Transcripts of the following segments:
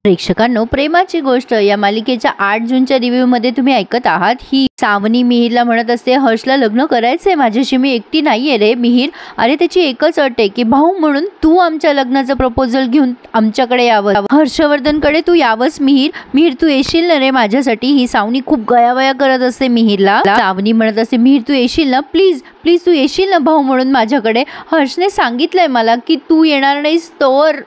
प्रेक्षकांनो, प्रेमाची गोष्ट या मालिकेच्या 8 जूनच्या रिव्ह्यूमध्ये तुम्ही ऐकत आहात। ही सावनी मिहिरला म्हणत असते, हर्षला लग्न करायचंय माझ्याशी, मी एकटी नाहीये रे मिहिर। अरे त्याची एकच अट आहे की भाऊ म्हणून तू आमच्या लग्नाचं प्रपोजल घेऊन आमच्याकडे यावं, हर्षवर्धनकडे तू यावंस मिहिर। मिहिर तू येशील ना रे माझ्यासाठी। ही सावनी खूप गयावया करत असते मिहिरला। सावनी म्हणत असते, मिहिर तू येशील ना, प्लीज प्लीज तू येशील ना भाऊ म्हणून माझ्याकडे। हर्षने सांगितलंय मला की तू येणार नाहीस तर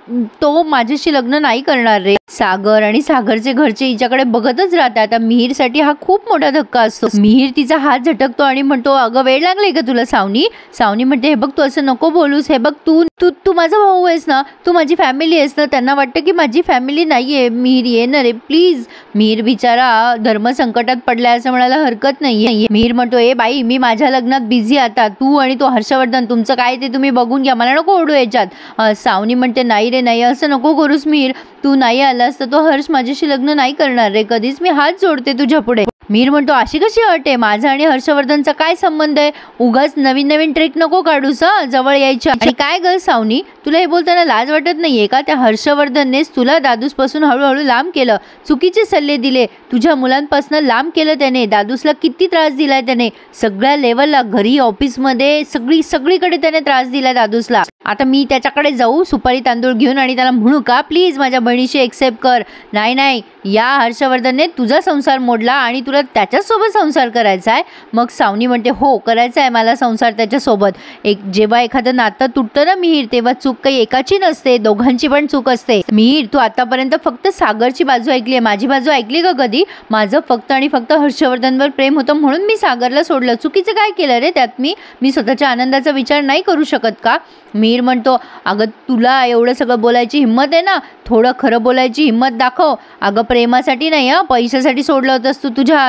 तो माझ्याशी लग्न नाही करणार रे। सागर आणि सागरचे घरचे हिच्याकडे बघतच राहतात। आता मिहिरसाठी हा खूप मोठा धक्का असतो। मिहिर तिचा हात झटकतो आणि म्हणतो, अगं वेळ लागले का तुला सावनी? सावनी म्हणते, हे बघ तू असं नको बोलूस, हे बघ तू तू तू माझा भाऊ आहेस ना, तू माझी फॅमिली आहेस ना। त्यांना वाटतं की माझी फॅमिली नाहीये, मिहिर ये ना रे प्लीज। मिहिर बिचारा धर्म संकटात पडलाय असं म्हणायला हरकत नाहीये। मिहिर म्हणतो, ए बाई मी माझ्या लग्नात बिझी, आता तू आणि तो हर्षवर्धन तुमचं काय ते तुम्ही बघून घ्या, मला नको ओढू याच्यात। सावनी म्हणते, नाही रे नाही, असं नको करूस मिहिर, तू नाही आलास तर तो हर्ष माझ्याशी लग्न नाही करणार रे कधीच, मी हात जोडते तुझ्या पुढे। मिहिर म्हणतो, अशी कशी अट आहे? माझा आणि हर्षवर्धनचा काय संबंध आहे? उगाच नवीन नवीन ट्रिक नको काढूस जवळ यायच्या। आणि काय ग सावनी, तुला हे बोलताना लाज वाटत नाहीये का? त्या हर्षवर्धननेच तुला दादूसपासून हळूहळू लांब केलं, चुकीचे सल्ले दिले, तुझ्या मुलांपासून लांब केलं त्याने। दादूसला किती त्रास दिलाय त्याने, सगळ्या लेवलला, घरी ऑफिसमध्ये सगळीकडे त्याने त्रास दिलाय दादूसला। आता मी त्याच्याकडे जाऊ सुपारी तांदूळ घेऊन आणि त्याला म्हणू का, प्लीज माझ्या बहिणीशी एक्सेप्ट कर? नाही नाही, या हर्षवर्धनने तुझा संसार मोडला आणि तुला त्याच्यासोबत संसार करायचा आहे। मग सावनी म्हणते, हो करायचा आहे मला संसार त्याच्यासोबत। जेव्हा एखादं नातं तुटतं ना मिहिर, तेव्हा चूक काही एकाची नसते, दोघांची पण चूक असते। मिहिर तू आतापर्यंत फक्त सागरची बाजू ऐकली आहे, माझी बाजू ऐकली का कधी? माझं फक्त आणि फक्त हर्षवर्धनवर प्रेम होतं म्हणून मी सागरला सोडलं, चुकीचं काय केलं रे त्यात? मी स्वतःच्या आनंदाचा विचार नाही करू शकत का? मिहिर म्हणतो, अगं तुला एवढं सगळं बोलायची हिंमत आहे ना, थोडं खरं बोलायची हिंमत दाखव। अगं प्रेमासाठी नाही पैशासाठी सोडलं होतंस तू तुझ्या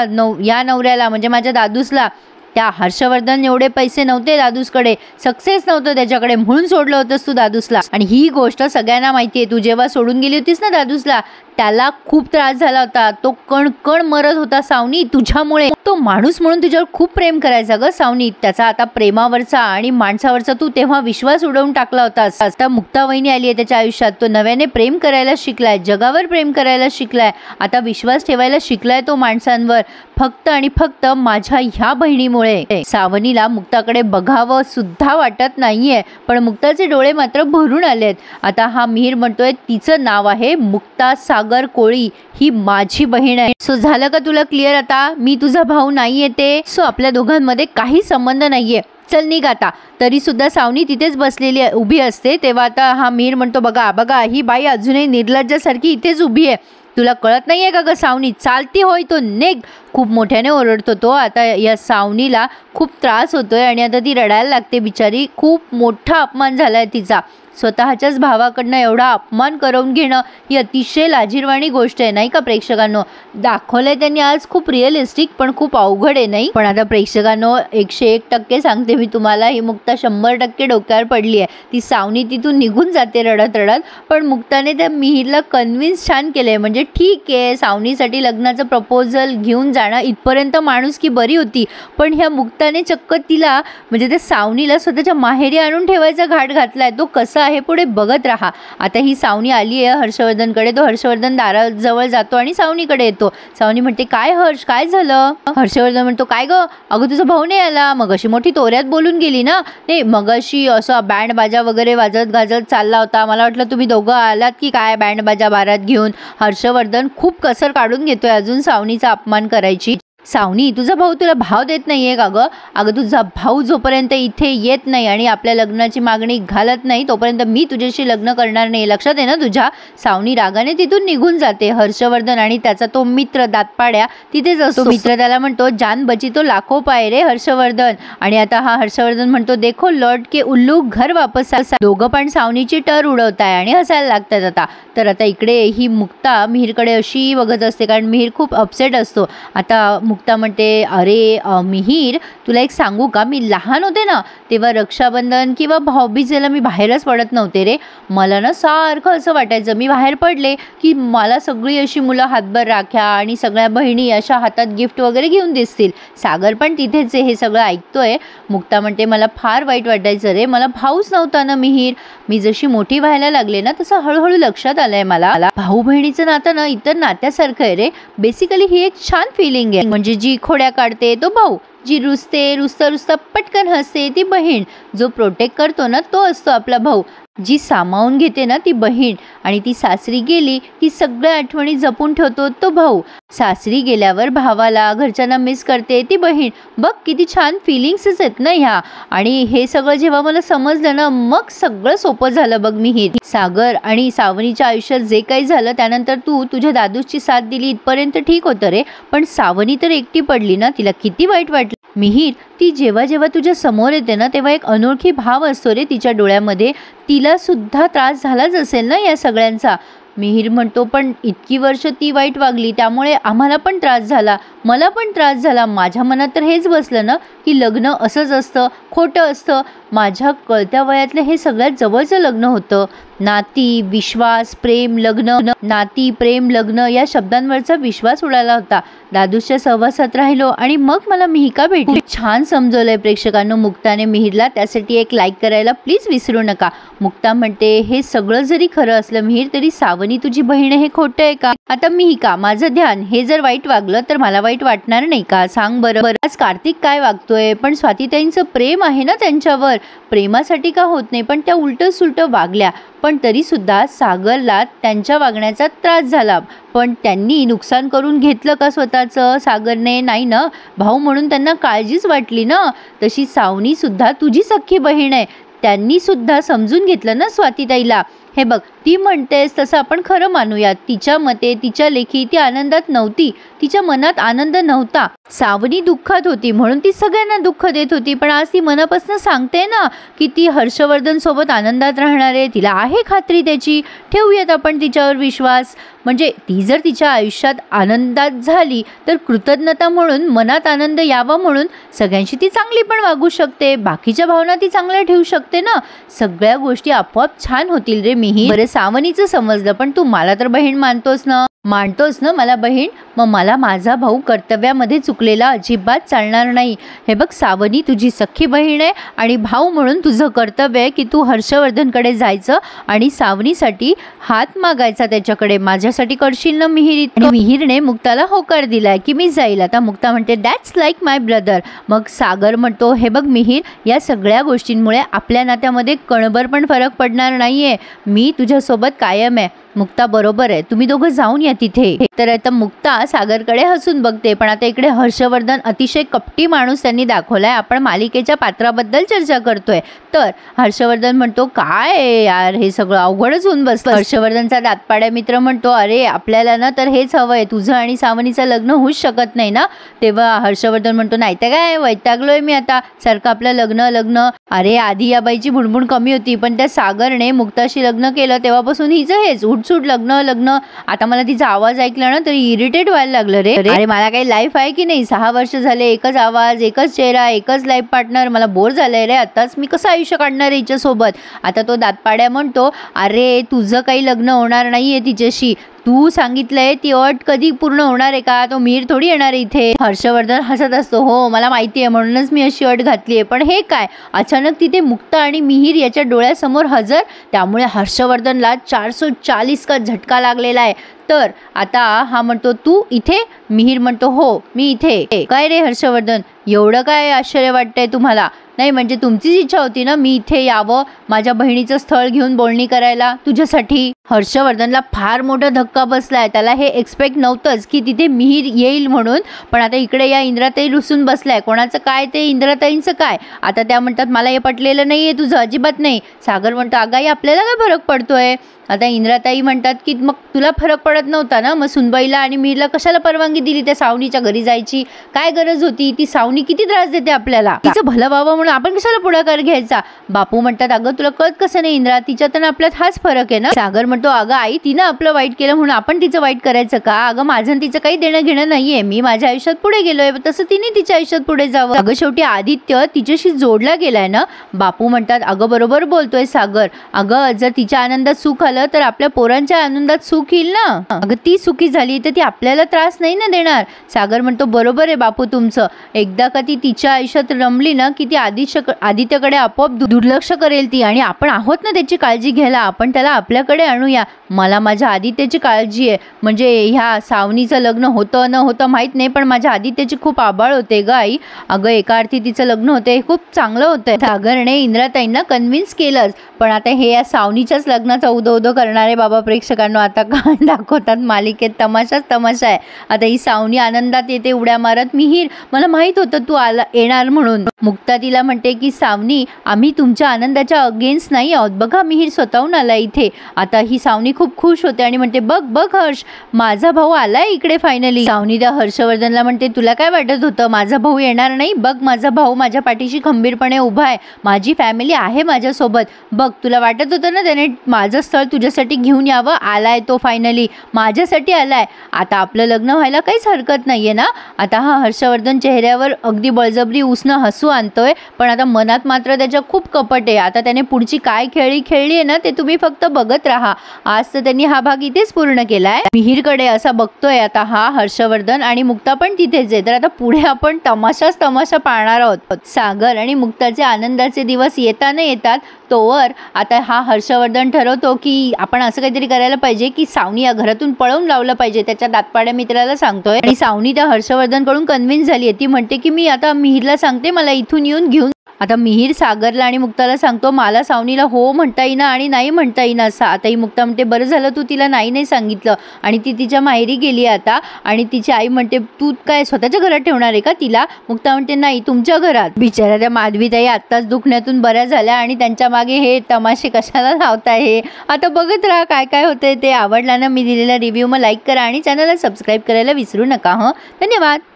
या नवऱ्याला, म्हणजे माझ्या दादूसला। त्या हर्षवर्धन एवढे पैसे नव्हते दादूसकडे, सक्सेस नव्हतं त्याच्याकडे, म्हणून सोडलं होतंस तू दादूसला। आणि ही गोष्ट सगळ्यांना माहिती आहे, तू जेव्हा सोडून गेली होतीस ना दादूसला, त्याला खूप त्रास झाला होता, तो कण मरत होता सावनी तुझ्यामुळे। तो माणूस म्हणून तुझ्यावर खूप प्रेम करायचा ग सावनी, त्याचा आता प्रेमावरचा आणि माणसावरचा तू तेव्हा विश्वास उडवून टाकला होतास। आता मुक्ता वहिनी आली आहे त्याच्या आयुष्यात, तो नव्याने प्रेम करायला शिकलाय, जगावर प्रेम करायला शिकलाय, आता विश्वास ठेवायला शिकलाय तो माणसांवर, फक्त आणि फक्त माझ्या ह्या बहिणीमुळे। सावनीला मुक्ताकडे बघावं सुद्धा वाटत नाहीये, पण मुक्ताचे डोळे मात्र भरून आलेत। आता हा मिहिर म्हणतोय, तिचं नाव आहे मुक्ता सागर कोळी, ही माझी बहीण आहे। सो झालं का तुला क्लिअर आता, मी तुझा भाऊ नाहीये ते? सो आपल्या दोघांमध्ये काही संबंध नाहीये, चल निघ आता। तरी सुद्धा सावनी तिथेच बसलेली उभी असते। तेव्हा आता हा मिहिर म्हणतो, बघा बघा ही बाई अजूनही निर्लज्जासारखी इथेच उभी आहे, तुला कळत नाहीये का ग सावनी? चालती होय तो निघ, खूप मोठ्याने ओरडतो तो। आता या सावनीला खूप त्रास होतोय आणि आता ती रडायला लागते बिचारी, खूप मोठा अपमान झालाय तिचा। स्वतःच्याच भावाकडनं एवढा अपमान करून घेणं ही अतिशय लाजिरवाणी गोष्ट आहे नाही का प्रेक्षकांनो? दाखवलंय त्यांनी आज खूप रिअलिस्टिक, पण खूप अवघड आहे नाही? पण आता प्रेक्षकांनो 101% सांगते मी तुम्हाला, ही मुक्ता 100% डोक्यावर पडली आहे। ती सावनी तिथून निघून जाते रडत रडत, पण मुक्ताने त्या मिहिरला कन्व्हिन्स छान केलंय। म्हणजे ठीक आहे, सावनीसाठी लग्नाचं प्रपोजल घेऊन जाणं इथपर्यंत माणुसकी बरी होती, पण ह्या मुक्ताने चक्क तिला म्हणजे त्या सावनीला स्वतःच्या माहेरी आणून ठेवायचा घाट घातलाय। तो कसा आहे पुढे बघत राहा। आता ही सावनी आली आहे हर्षवर्धनकडे, तो हर्षवर्धन दाराजवळ जातो आणि सावनीकडे येतो। सावनी म्हणते, काय हर्ष काय झालं? हर्षवर्धन म्हणतो, काय ग, अगं तुझा भाऊ नाही आला? मग अशी मोठी तोऱ्यात बोलून गेली ना? नाही, मग अशी असं बँड बाजा वगैरे वाजत गाजत चालला होता, मला वाटलं तुम्ही दोघं आलात की काय बँड बाजा बारात घेऊन। हर्षवर्धन खूप कसर काढून घेतोय अजून सावनीचा अपमान करायची। सावनी तुझा भाऊ तुला भाव देत नाहीये का ग? अगं तुझा भाऊ जोपर्यंत इथे येत नाही आणि आपल्या लग्नाची मागणी घालत नाही तोपर्यंत मी तुझ्याशी लग्न करणार नाही, लक्षात आहे ना तुझ्या? सावनी रागाने तिथून निघून जाते। हर्षवर्धन आणि त्याचा तो मित्र दातपाड्या तिथेच असतो। मित्र त्याला म्हणतो, जान बची तो लाखो पाय रे हर्षवर्धन। आणि आता हा हर्षवर्धन म्हणतो, देखो लौट के उल्लू घर वापस आ। दोघं पण सावनीची टर उडवताय आणि हसायला लागतात आता। तर आता इकडे ही मुक्ता मिहिरकडे अशी बघत असते, कारण मिहिर खूप अपसेट असतो। आता मुक्ता म्हणते, अरे मिहीर, तुला एक सांगू का, मी लहान होते ना तेव्हा रक्षाबंधन किंवा भाऊबीजेला मी बाहेरच पडत नव्हते रे. मला ना सारखं असं वाटायचं मी बाहेर पडले की मला सगळी अशी मुलं हातभर राख्या आणि सगळ्या बहिणी अशा हातात गिफ्ट वगैरे घेऊन दिसतील. सागर पण तिथेच हे सगळं ऐकतोय. मुक्ता म्हणते, मला फार वाईट वाटायचं रे, मला भाऊच नव्हता ना मिहीर. मी जशी मोठी व्हायला लागले ना तसं हळूहळू लक्षात आलंय मला भाऊ बहिणीचं नातं ना इतर नात्यासारखं आहे रे. बेसिकली ही एक छान फिलिंग आहे. म्हणजे जी खोड्या काढते तो भाऊ, जी रुसता पटकन हसते ती बहीण, जो प्रोटेक्ट करतो ना तो असतो आपला भाऊ, जी सामावून घेते ना ती बहीण, आणि ती सासरी गेली की सगळ्या आठवणी जपून ठेवतो तो भाऊ. सासरी गेल्यावर भावाला घरच्यांना मिस करते ती बहीण. बघ किती छान फिलिंग्सच आहेत ना ह्या. आणि हे सगळं जेव्हा मला समजलं ना मग सगळं सोपं झालं बघ मिहीर. सागर आणि सावनीच्या आयुष्यात जे काही झालं त्यानंतर तू तुझ्या दादूची साथ दिली इथपर्यंत ठीक होतं रे, पण सावनी तर एकटी पडली ना, तिला किती वाईट वाटलं मिहीर. ती जेव्हा जेव्हा तुझ्या समोर येते ना तेव्हा एक अनोळखी भाव असतो रे तिच्या डोळ्यामध्ये. तिला सुद्धा त्रास झालाच असेल ना या सगळ्यांचा. मिहीर म्हणतो, पण इतकी वर्ष ती वाईट वागली त्यामुळे आम्हाला पण त्रास झाला, मला पण त्रास झाला. माझ्या मनात तर हेच बसलं ना की लग्न असंच असतं, खोटं असतं. माझ्या कळत्या वयातलं हे सगळ्यात जवळचं लग्न होतं. नाती, विश्वास, प्रेम, लग्न. नाती, प्रेम, लग्न या शब्दांवरचा विश्वास उडाला होता. दादूच्या सहवासात राहिलो आणि मग मला मिहिका भेटली. छान समजवलंय प्रेक्षकांनो मुक्ताने मिहीरला. त्यासाठी एक लाईक करायला प्लीज विसरू नका. मुक्ता म्हणते, हे सगळं जरी खरं असलं मिहीर तरी सावनी तुझी बहीण हे खोटं आहे का? आता मिहिका, माझं ध्यान, हे जर वाईट वागलं तर मला वाईट वाटणार नाही का? सांग बरं. आज कार्तिक काय वागतोय, पण स्वातीताईंचं प्रेम आहे ना त्यांच्यावर. प्रेमासाठी का होत नाही, पण त्या उलटं सुलटं वागल्या. पण तरी सुद्धा सागरला त्यांच्या वागण्याचा त्रास झाला. पण त्यांनी नुकसान करून घेतलं का स्वतःचं सागरने? नाही ना. भाऊ म्हणून त्यांना काळजीच वाटली ना. तशी सावनी सुद्धा तुझी सख्खी बहीण आहे. त्यांनी सुद्धा समजून घेतलं ना स्वातीताईला. हे बघ, ती म्हणतेस तसं आपण खरं मानूया. तिच्या मते तिच्या लेखी ती आनंदात नव्हती, तिच्या मनात आनंद नव्हता. सावनी दुःखात होती म्हणून ती सगळ्यांना दुःख देत होती. पण आज ती मनापासून सांगते ना की ती हर्षवर्धन सोबत आनंदात राहणार आहे. तिला आहे खात्री त्याची, ठेवूयात आपण तिच्यावर विश्वास. म्हणजे ती जर तिच्या आयुष्यात आनंदात झाली तर कृतज्ञता म्हणून, मनात आनंद यावा म्हणून सगळ्यांशी ती चांगली पण वागू शकते. बाकीच्या भावना ती चांगल्या ठेवू शकते ना. सगळ्या गोष्टी आपोआप छान होतील रे मिहीर. बरं, सावनीचं समजलं, पण तू मला तर बहीण मानतोस ना मला बहीण. मग मला माझा भाऊ कर्तव्यामध्ये चुकलेला अजिबात चालणार नाही. हे बघ सावनी तुझी सख्खी बहीण आहे आणि भाऊ म्हणून तुझं कर्तव्य आहे की तू हर्षवर्धनकडे जायचं आणि सावनीसाठी हात मागायचा त्याच्याकडे. माझ्यासाठी करशील ना मिहीर? मिहीरने मुक्ताला होकार दिलाय की मी जाईल. आता मुक्ता म्हणते, दॅट्स लाईक माय ब्रदर. मग सागर म्हणतो, हे बघ मिहीर, या सगळ्या गोष्टींमुळे आपल्या नात्यामध्ये कणभर पण फरक पडणार नाहीये. मी तुझ्यासोबत कायम आहे. मुक्ता, बरोबर आहे, तुम्ही दोघं जाऊन या तिथे. तर आता मुक्ता सागरकडे हसून बघते. पण आता इकडे हर्षवर्धन अतिशय कपटी माणूस त्यांनी दाखवलाय. आपण मालिकेच्या पात्राबद्दल चर्चा करतोय. तर हर्षवर्धन म्हणतो, काय यार हे सगळं अवघडच होऊन बसलं. हर्षवर्धनचा दातपाड्या मित्र म्हणतो, अरे आपल्याला ना तर हेच हवंय, तुझं आणि सावनीचं लग्न होऊच शकत नाही ना. तेव्हा हर्षवर्धन म्हणतो, नाही तर काय, वैतागलोय मी आता सारखं आपलं लग्न. अरे आधी या बाईची भुणभुण कमी होती, पण त्या सागरने मुक्ताशी लग्न केलं तेव्हापासून हिचं हेच उठसूट लग्न. आता मला तिचा आवाज ऐकला ना तरी इरिटेट व्हायला लागलं रे. अरे मला काही लाईफ आहे की नाही? 6 वर्ष झाले एकच आवाज, एकच चेहरा, एकच लाईफ पार्टनर. मला बोर झालंय रे आताच. मी कसं आयुष्य काढणार आहे हिच्यासोबत? आता तो दातपाड्या म्हणतो, अरे तुझं काही लग्न होणार नाहीये तिच्याशी. तू सांगितलंय ती अट कधी पूर्ण होणार आहे का? तो मिहीर थोडी येणार इथे. हर्षवर्धन हसत असतो, हो मला माहिती आहे म्हणूनच मी अशी अट घातली आहे. पण हे काय, अचानक तिथे मुक्ता आणि मिहीर याच्या डोळ्यासमोर हजर. त्यामुळे हर्षवर्धनला 440 का झटका लागलेला आहे. तर आता हा म्हणतो, तू इथे? मिहीर म्हणतो, हो मी इथे. काय रे हर्षवर्धन, एवढं काय आश्चर्य वाटतंय तुम्हाला? नाही म्हणजे तुमचीच इच्छा होती ना मी इथे यावं, माझ्या बहिणीचं स्थळ घेऊन बोलणी करायला तुझ्यासाठी. हर्षवर्धनला फार मोठा धक्का बसलाय. त्याला हे एक्सपेक्ट नव्हतंच की तिथे मिहीर येईल म्हणून. पण आता इकडे या इंद्राताई रुसून बसलाय. कोणाचं काय ते इंद्राताईंचं काय? आता त्या म्हणतात, मला हे पटलेलं नाहीये तुझं, अजिबात नाही. सागर म्हणतो, अगाई आपल्याला काय फरक पडतोय? आता इंद्राताई म्हणतात की मग तुला फरक पडत नव्हता ना, मग सुनबाईला आणि मिहीरला कशाला परवानगी दिली त्या सावनीच्या घरी जायची? काय गरज होती? ती सावनी किती त्रास देते आपल्याला, तिचं भलं व्हावं म्हणून आपण कशाला पुढाकार घ्यायचा? बापू म्हणतात अगं तुला कळत कसं नाही इंद्रा, तिच्यात आणि आपल्यात हाच फरक आहे ना. सागर म्हणतो अगं आई तिनं आपलं वाईट केलं म्हणून आपण तिचं वाईट करायचं का? अगं माझं आणि तिचं काही देणं घेणं नाहीये, मी माझ्या आयुष्यात पुढे गेलोय तसं तिने तिच्या आयुष्यात पुढे जावं. अगं शेवटी आदित्य तिच्याशी जोडला गेलाय ना. बापू म्हणतात अगं बरोबर बोलतोय सागर, अगं जर तिच्या आनंदात सुख आलं तर आपल्या पोरांच्या आनंदात सुख येईल ना. अगं ती सुखी झाली तर ती आपल्याला त्रास नाही ना देणार. सागर म्हणतो बरोबर आहे बापू तुमचं, एकदा का ती तिच्या आयुष्यात रमली ना की ती आदित्यकडे आपोआप दुर्लक्ष करेल ती, आणि आपण आहोत ना त्याची काळजी घ्यायला, आपण त्याला आपल्याकडे आणूया. मला माझ्या आदित्यची काळजी आहे, म्हणजे ह्या सावनीचं लग्न होतं न होतं माहीत नाही, पण माझ्या आदित्यची खूप आबाळ होते ग आई. अगं एका अर्थी तिचं लग्न होते, खूप चांगलं होतंय. सागरने इंद्राताईंना कन्व्हिन्स केलंच, पण आता हे या सावनीच्याच लग्नाचा उदो करणारे बाबा प्रेक्षकांनो आता काय दाखवतात मालिकेत, तमाशाच तमाशा आहे. आता ही सावनी आनंदात येते उड्या मारत, मिहीर मला माहित होतं तू येणार म्हणून. मुक्ता तिला म्हणते की सावनी आम्ही तुमच्या आनंदाच्या अगेन्स्ट नाही आहोत, बघा मिहीर स्वतःहून आला इथे. आता ही सावनी खूप खुश होते आणि म्हणते बघ बघ हर्ष, माझा भाऊ आलाय इकडे फायनली. सावनी त्या हर्षवर्धनला म्हणते तुला काय वाटत होतं माझा भाऊ येणार नाही? बघ माझा भाऊ माझ्या पाठीशी खंबीरपणे उभा आहे, माझी फॅमिली आहे माझ्यासोबत. बघ तुला वाटत होतं ना त्याने माझं स्थळ तुझ्यासाठी घेऊन यावं, आलाय तो फायनली, माझ्यासाठी आलाय. आता आपलं लग्न व्हायला काहीच हरकत नाहीये ना. आता हा हर्षवर्धन चेहऱ्यावर अगदी बळजबरी उसनं हसू आणतोय, पण आता मनात मात्र त्याच्या खूप कपट आहे. आता त्याने पुढची काय खेळली आहे ना ते तुम्ही फक्त बघत राहा. आज तर त्यांनी हा भाग इथेच पूर्ण केलाय. मिहीरकडे असा बघतोय आता हा हर्षवर्धन, आणि मुक्ता पण तिथेच आहे. तर आता पुढे आपण तमाशाच तमाशा पाहणार आहोत. सागर आणि मुक्ताचे आनंदाचे दिवस येताना येतात तोवर आता हा हर्षवर्धन ठरवतो की आपण असं काहीतरी करायला पाहिजे की सावनी या घरातून पळवून लावलं पाहिजे, त्याच्या दातपाड्या मित्राला सांगतोय. आणि सावनी त्या हर्षवर्धन कडून कन्व्हिन्स झाली आहे, ती म्हणते की मी आता मिहीरला सांगते मला इथून येऊन घेऊन. आता मिहीर सागरला आणि मुक्ताला सांगतो मला सावनीला हो म्हणता येईना आणि नाही म्हणता येईना असं. आता ही मुक्ता म्हणते बरं झालं तू तिला नाही सांगितलं, आणि ती तिच्या माहेरी गेली आता. आणि तिची आई म्हणते तू काय स्वतःच्या घरात ठेवणार आहे का तिला? मुक्ता म्हणते नाही तुमच्या घरात. बिचारा त्या माधवीताई आत्ताच दुखण्यातून बऱ्या झाल्या आणि त्यांच्या मागे हे तमाशे कशाला लावताय हे. आता बघत राहा काय काय होतंय ते. आवडला ना मी दिलेला रिव्ह्यू मग लाईक करा आणि चॅनलला सबस्क्राईब करायला विसरू नका. धन्यवाद.